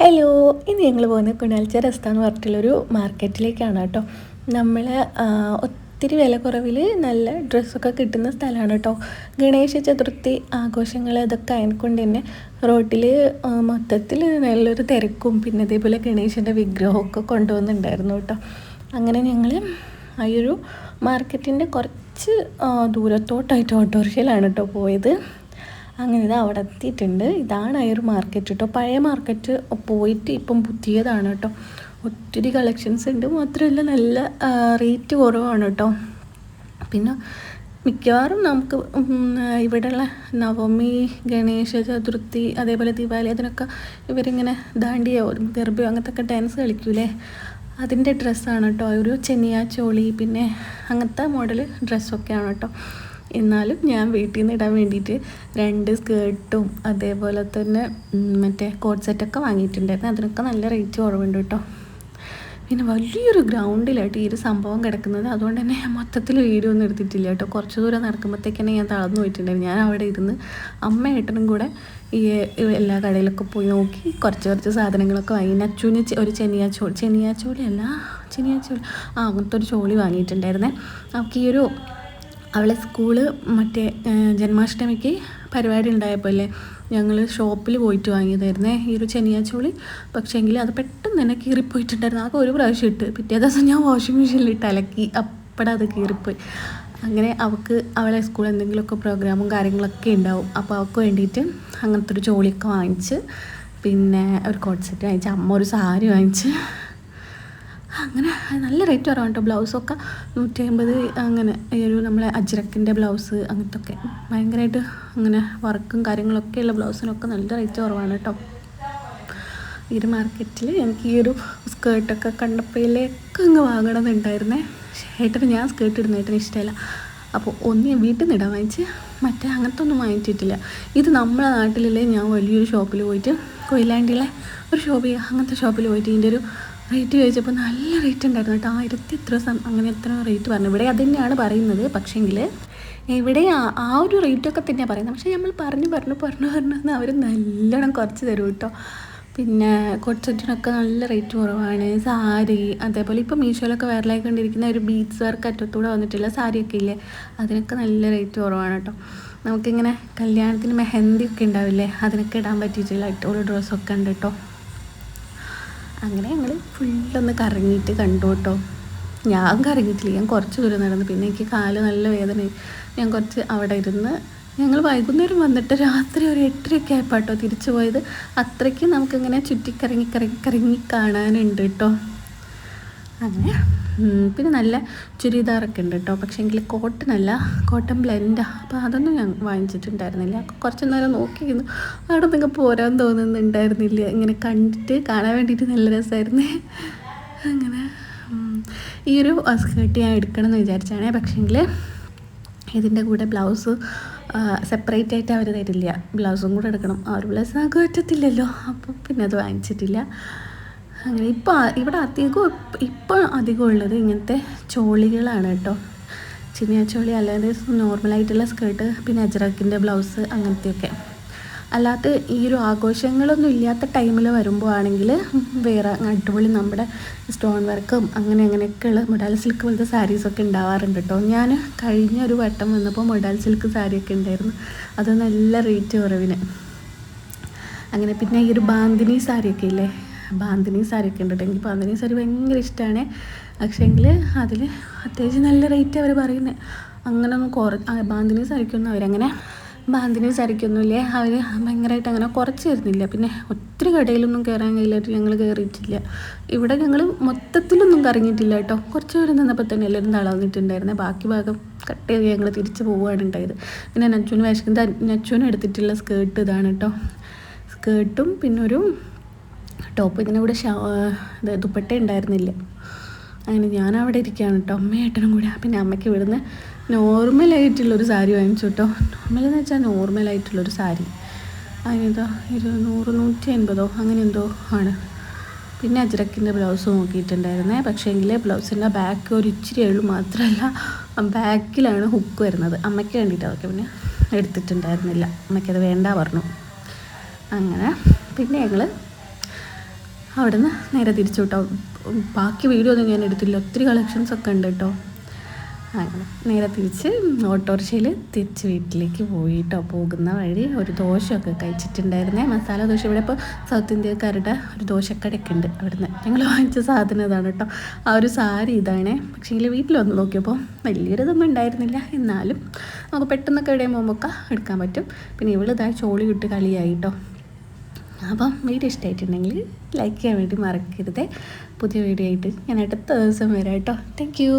Hello, ഇന്ന് ഞങ്ങൾ പോകുന്നത് കുണാൽച്ച റസ്ത എന്ന് പറഞ്ഞിട്ടുള്ളൊരു മാർക്കറ്റിലേക്കാണ് കേട്ടോ. നമ്മൾ ഒത്തിരി വില കുറവിൽ നല്ല ഡ്രസ്സൊക്കെ കിട്ടുന്ന സ്ഥലമാണ് കേട്ടോ. ഗണേശ ചതുർത്ഥി ആഘോഷങ്ങൾ ഇതൊക്കെ ആയതുകൊണ്ട് തന്നെ റോട്ടിൽ മൊത്തത്തിൽ നല്ലൊരു തിരക്കും പിന്നെ അതേപോലെ ഗണേശൻ്റെ വിഗ്രഹമൊക്കെ കൊണ്ടുവന്നിട്ടുണ്ടായിരുന്നു കേട്ടോ. അങ്ങനെ ഞങ്ങൾ ആ ഒരു മാർക്കറ്റിൻ്റെ കുറച്ച് ദൂരത്തോട്ടായിട്ട് ഓട്ടോറിക്ഷയിലാണ് കേട്ടോ പോയത്. അങ്ങനെ ഇത് അവിടെ എത്തിയിട്ടുണ്ട്. ഇതാണ് ആ ഒരു മാർക്കറ്റ് കേട്ടോ. പഴയ മാർക്കറ്റ് പോയിട്ട് ഇപ്പം പുതിയതാണ് കേട്ടോ. ഒത്തിരി കളക്ഷൻസ് ഉണ്ട്, മാത്രമല്ല നല്ല റേറ്റ് കുറവാണ് കേട്ടോ. പിന്നെ മിക്കവാറും നമുക്ക് ഇവിടെയുള്ള നവമി, ഗണേശ ചതുർത്ഥി, അതേപോലെ ദിവാലി, അതിനൊക്കെ ഇവരിങ്ങനെ ദാണ്ടിയോ ഗർഭയോ അങ്ങനത്തെ ഡാൻസ് കളിക്കൂലേ, അതിൻ്റെ ഡ്രസ്സാണ് കേട്ടോ. ഒരു ചെനിയ ചോളി പിന്നെ അങ്ങനത്തെ മോഡൽ ഡ്രസ്സൊക്കെയാണ് കേട്ടോ. എന്നാലും ഞാൻ വീട്ടിൽ നിന്ന് ഇടാൻ വേണ്ടിയിട്ട് 2 സ്കേർട്ടും അതേപോലെ തന്നെ മറ്റേ കോട്ട് സെറ്റൊക്കെ വാങ്ങിയിട്ടുണ്ടായിരുന്നു. അതിനൊക്കെ നല്ല റേറ്റ് കുറവുണ്ട് കേട്ടോ. പിന്നെ വലിയൊരു ഗ്രൗണ്ടിലായിട്ട് ഈ ഒരു സംഭവം കിടക്കുന്നത്, അതുകൊണ്ട് തന്നെ മൊത്തത്തിൽ വീഡിയോ ഒന്നും എടുത്തിട്ടില്ല കേട്ടോ. കുറച്ച് ദൂരം നടക്കുമ്പോഴത്തേക്ക് തന്നെ ഞാൻ തളർന്നു പോയിട്ടുണ്ടായിരുന്നു. ഞാൻ അവിടെ ഇരുന്ന് അമ്മയേട്ടനും കൂടെ ഈ എല്ലാ കടയിലൊക്കെ പോയി നോക്കി കുറച്ച് സാധനങ്ങളൊക്കെ വാങ്ങി. നച്ചുവിന് ഒരു ചെനിയാച്ചോളി അങ്ങനത്തെ ഒരു ചോളി വാങ്ങിയിട്ടുണ്ടായിരുന്നേ. അവൾക്ക് ഈ ഒരു അവളെ സ്കൂള് മറ്റേ ജന്മാഷ്ടമിക്ക് പരിപാടി ഉണ്ടായപ്പോൾ അല്ലേ ഞങ്ങൾ ഷോപ്പിൽ പോയിട്ട് വാങ്ങിയതായിരുന്നേ ഈ ഒരു ചെനിയാച്ചോളി. പക്ഷേ എങ്കിൽ അത് പെട്ടെന്ന് തന്നെ കീറിപ്പോയിട്ടുണ്ടായിരുന്നു. ആകെ ഒരു പ്രാവശ്യം ഇട്ട്, പിറ്റേ ദിവസം ഞാൻ വാഷിംഗ് മെഷീനിലിട്ട് അലക്കി, അപ്പടെ അത് കീറിപ്പോയി. അങ്ങനെ അവളെ സ്കൂളിൽ എന്തെങ്കിലുമൊക്കെ പ്രോഗ്രാമും കാര്യങ്ങളൊക്കെ ഉണ്ടാവും. അപ്പോൾ അവൾക്ക് വേണ്ടിയിട്ട് അങ്ങനത്തെ ഒരു ചോളിയൊക്കെ വാങ്ങിച്ച്, പിന്നെ ഒരു കോട്ട് സെറ്റ് വാങ്ങിച്ച്, അമ്മ ഒരു സാരി വാങ്ങിച്ച്. അങ്ങനെ നല്ല റേറ്റ് കുറവാണ് കേട്ടോ. ബ്ലൗസൊക്കെ 150 അങ്ങനെ. ഈ ഒരു നമ്മളെ അജ്രക്കിൻ്റെ ബ്ലൗസ് അങ്ങനത്തെ ഭയങ്കരമായിട്ട് അങ്ങനെ വർക്കും കാര്യങ്ങളൊക്കെ ഉള്ള ബ്ലൗസിനൊക്കെ നല്ല റേറ്റ് കുറവാണ് കേട്ടോ. ഈ ഒരു മാർക്കറ്റിൽ എനിക്ക് ഈ ഒരു സ്കേർട്ടൊക്കെ കണ്ടപ്പോഴേക്ക് അങ്ങ് വാങ്ങണമെന്നുണ്ടായിരുന്നേ. ഏട്ടന് ഞാൻ സ്കേർട്ട് ഇടുന്ന ഏട്ടന് ഇഷ്ടമല്ല. അപ്പോൾ ഒന്ന് വീട്ടിൽ നിന്ന് ഇടാൻ വാങ്ങിച്ച്, മറ്റേ അങ്ങനത്തെ ഒന്നും വാങ്ങിച്ചിട്ടില്ല. ഇത് നമ്മളെ നാട്ടിലല്ലേ ഞാൻ വലിയൊരു ഷോപ്പിൽ പോയിട്ട്, കൊയിലാണ്ടിയിലെ ഒരു അങ്ങനത്തെ ഷോപ്പിൽ പോയിട്ട് ഇതിൻ്റെ ഒരു റേറ്റ് ചോദിച്ചപ്പോൾ നല്ല റേറ്റ് ഉണ്ടായിരുന്നു കേട്ടോ. 1000 എത്ര അങ്ങനെ എത്ര റേറ്റ് പറഞ്ഞു. ഇവിടെ അത് തന്നെയാണ് പറയുന്നത്, പക്ഷേങ്കിൽ ഇവിടെ ആ ഒരു റേറ്റൊക്കെ തന്നെയാണ് പറയുന്നത്. പക്ഷേ നമ്മൾ പറഞ്ഞു അവർ നല്ലോണം കുറച്ച് തരും കേട്ടോ. പിന്നെ കോട്ട് സെറ്റിനൊക്കെ നല്ല റേറ്റ് കുറവാണ്. സാരി അതേപോലെ ഇപ്പോൾ മീഷോയിലൊക്കെ വൈറലായിക്കൊണ്ടിരിക്കുന്ന ഒരു ബീഡ്സ് വർക്ക് അറ്റത്തൂടെ വന്നിട്ടുള്ള സാരിയൊക്കെ ഇല്ലേ, അതിനൊക്കെ നല്ല റേറ്റ് കുറവാണ് കേട്ടോ. നമുക്കിങ്ങനെ കല്യാണത്തിന് മെഹന്തി ഒക്കെ ഉണ്ടാവില്ലേ, അതിനൊക്കെ ഇടാൻ പറ്റിയിട്ടുള്ള അടിപൊളി ഡ്രസ്സൊക്കെ ഉണ്ട് കേട്ടോ. അങ്ങനെ ഞങ്ങൾ ഫുള്ളൊന്ന് കറങ്ങിയിട്ട് കണ്ടു കേട്ടോ. ഞാൻ കറങ്ങിയിട്ടില്ല, ഞാൻ കുറച്ച് ദൂരം നടന്നു. പിന്നെ എനിക്ക് കാല് നല്ല വേദനയായി. ഞാൻ കുറച്ച് അവിടെ ഇരുന്ന് ഞങ്ങൾ വൈകുന്നേരം വന്നിട്ട് രാത്രി ഒരു 8:30 ആയപ്പോൾ കേട്ടോ തിരിച്ചു പോയത്. അത്രയ്ക്ക് നമുക്കിങ്ങനെ ചുറ്റി കറങ്ങി കാണാനുണ്ട് കേട്ടോ. അങ്ങനെ പിന്നെ നല്ല ചുരിദാറൊക്കെ ഉണ്ട് കേട്ടോ. പക്ഷേ എങ്കിൽ കോട്ടൺ ബ്ലെൻഡാണ്. അപ്പോൾ അതൊന്നും ഞാൻ വാങ്ങിച്ചിട്ടുണ്ടായിരുന്നില്ല. കുറച്ച് നേരം നോക്കിയിരുന്നു, അവിടെ നിങ്ങൾക്ക് പോരാൻ തോന്നുന്നുണ്ടായിരുന്നില്ല. ഇങ്ങനെ കണ്ടിട്ട് കാണാൻ വേണ്ടിയിട്ട് നല്ല രസമായിരുന്നേ. അങ്ങനെ ഈ ഒരു സ്കേർട്ട് ഞാൻ എടുക്കണമെന്ന് വിചാരിച്ചാണേ. പക്ഷേങ്കിൽ ഇതിൻ്റെ കൂടെ ബ്ലൗസ് സെപ്പറേറ്റ് ആയിട്ട് അവർ തരില്ല, ബ്ലൗസും കൂടെ എടുക്കണം. ആ ഒരു ബ്ലൗസ് നമുക്ക് പറ്റത്തില്ലല്ലോ, അപ്പോൾ പിന്നെ അത് വാങ്ങിച്ചിട്ടില്ല. അങ്ങനെ ഇവിടെ അധികം ഉള്ളത് ഇങ്ങനത്തെ ചോളികളാണ് കേട്ടോ. ചിനിയാച്ചോളി അല്ലാതെ നോർമലായിട്ടുള്ള സ്കേർട്ട്, പിന്നെ അജ്രക്കിൻ്റെ ബ്ലൗസ് അങ്ങനത്തെയൊക്കെ. അല്ലാത്ത ഈ ഒരു ആഘോഷങ്ങളൊന്നും ഇല്ലാത്ത ടൈമിൽ വരുമ്പോൾ ആണെങ്കിൽ വേറെ അടിപൊളി നമ്മുടെ സ്റ്റോൺ വർക്കും അങ്ങനെയൊക്കെയുള്ള മൊഡാൽ സിൽക്ക് പോലത്തെ സാരീസൊക്കെ ഉണ്ടാവാറുണ്ട് കേട്ടോ. ഞാൻ കഴിഞ്ഞ ഒരു വട്ടം വന്നപ്പോൾ മൊഡാൽ സിൽക്ക് സാരിയൊക്കെ ഉണ്ടായിരുന്നു, അത് നല്ല റേറ്റ് കുറവിന്. അങ്ങനെ പിന്നെ ഈ ഒരു ബാന്തിനി സാരിയൊക്കെ ഇല്ലേ, ബാന്തിനി സാരിയൊക്കെ ഉണ്ട് കേട്ടോ. എനിക്ക് ബാന്തിനി സാരി ഭയങ്കര ഇഷ്ടമാണ്. പക്ഷേങ്കിൽ അതിൽ അത്യാവശ്യം നല്ല റേറ്റ് അവർ പറയുന്നത്. അങ്ങനെയൊന്നും ബാന്തിനി സാരിക്കൊന്നുമില്ലേ, അവർ ഭയങ്കരമായിട്ട് അങ്ങനെ കുറച്ച് തരുന്നില്ല. പിന്നെ ഒത്തിരി കടയിലൊന്നും കയറാൻ കഴിയില്ലായിട്ട് ഞങ്ങൾ കയറിയിട്ടില്ല. ഇവിടെ ഞങ്ങൾ മൊത്തത്തിലൊന്നും കറങ്ങിയിട്ടില്ല കേട്ടോ. കുറച്ച് പേര് നിന്നപ്പോൾ തന്നെ എല്ലാവരും തളർന്നിട്ടുണ്ടായിരുന്നേ. ബാക്കി ഭാഗം കട്ട് ചെയ്ത് ഞങ്ങൾ തിരിച്ച് പോവുകയാണ് ഉണ്ടായത്. പിന്നെ നച്ചുവിന് എടുത്തിട്ടുള്ള സ്കേർട്ട് ഇതാണ് കേട്ടോ. സ്കേർട്ടും പിന്നെ ഒരു ടോപ്പ്, ഇതിൻ്റെ കൂടെ ദുപ്പട്ട ഉണ്ടായിരുന്നില്ല. അങ്ങനെ ഞാൻ അവിടെ ഇരിക്കുകയാണ് കേട്ടോ, അമ്മയേട്ടനും കൂടെ. പിന്നെ അമ്മയ്ക്ക് ഇവിടുന്ന് നോർമലായിട്ടുള്ളൊരു സാരി വാങ്ങിച്ചു കേട്ടോ. നോർമലെന്ന് വെച്ചാൽ നോർമലായിട്ടുള്ളൊരു സാരി, അതിനെന്തോ 150 അങ്ങനെ എന്തോ ആണ്. പിന്നെ അജ്രക്കിൻ്റെ ബ്ലൗസ് നോക്കിയിട്ടുണ്ടായിരുന്നേ. പക്ഷേ എങ്കിൽ ബ്ലൗസിൻ്റെ ബാക്ക് ഒരു ഇച്ചിരി എള്ളു, മാത്രമല്ല ബാക്കിലാണ് ഹുക്ക് വരുന്നത്. അമ്മയ്ക്ക് വേണ്ടിയിട്ട് അതൊക്കെ പിന്നെ എടുത്തിട്ടുണ്ടായിരുന്നില്ല, അമ്മയ്ക്കത് വേണ്ട പറഞ്ഞു. അങ്ങനെ പിന്നെ ഞങ്ങൾ അവിടെ നിന്ന് നേരെ തിരിച്ചു കേട്ടോ. ബാക്കി വീഡിയോ ഒന്നും ഞാൻ എടുത്തില്ല, ഒത്തിരി കളക്ഷൻസൊക്കെ ഉണ്ട് കേട്ടോ. അങ്ങനെ നേരെ തിരിച്ച് ഓട്ടോറിക്ഷയിൽ തിരിച്ച് വീട്ടിലേക്ക് പോയി കേട്ടോ. പോകുന്ന വഴി ഒരു ദോശയൊക്കെ കഴിച്ചിട്ടുണ്ടായിരുന്നേ, മസാല ദോശ. ഇവിടെ ഇപ്പോൾ സൗത്ത് ഇന്ത്യക്കാരുടെ ഒരു ദോശക്കടയൊക്കെ ഉണ്ട്. അവിടുന്ന് ഞങ്ങൾ വാങ്ങിച്ച സാധനം ഇതാണ് കേട്ടോ. ആ ഒരു സാരി ഇതാണ്. പക്ഷേ വീട്ടിൽ വന്ന് നോക്കിയപ്പോൾ വലിയൊരിതൊന്നും ഉണ്ടായിരുന്നില്ല. എന്നാലും നമുക്ക് പെട്ടെന്നൊക്കെ എവിടെയും പോകുമ്പോഴൊക്കെ എടുക്കാൻ പറ്റും. പിന്നെ ഇവളിതായി ചോളി വിട്ട് കളിയായി കേട്ടോ. അപ്പം വീഡിയോ ഇഷ്ടമായിട്ടുണ്ടെങ്കിൽ ലൈക്ക് ചെയ്യാൻ വേണ്ടി മറക്കരുത്. പുതിയ വീഡിയോ ആയിട്ട് ഞാൻ അടുത്ത ദിവസം വരാം കേട്ടോ. Thank you.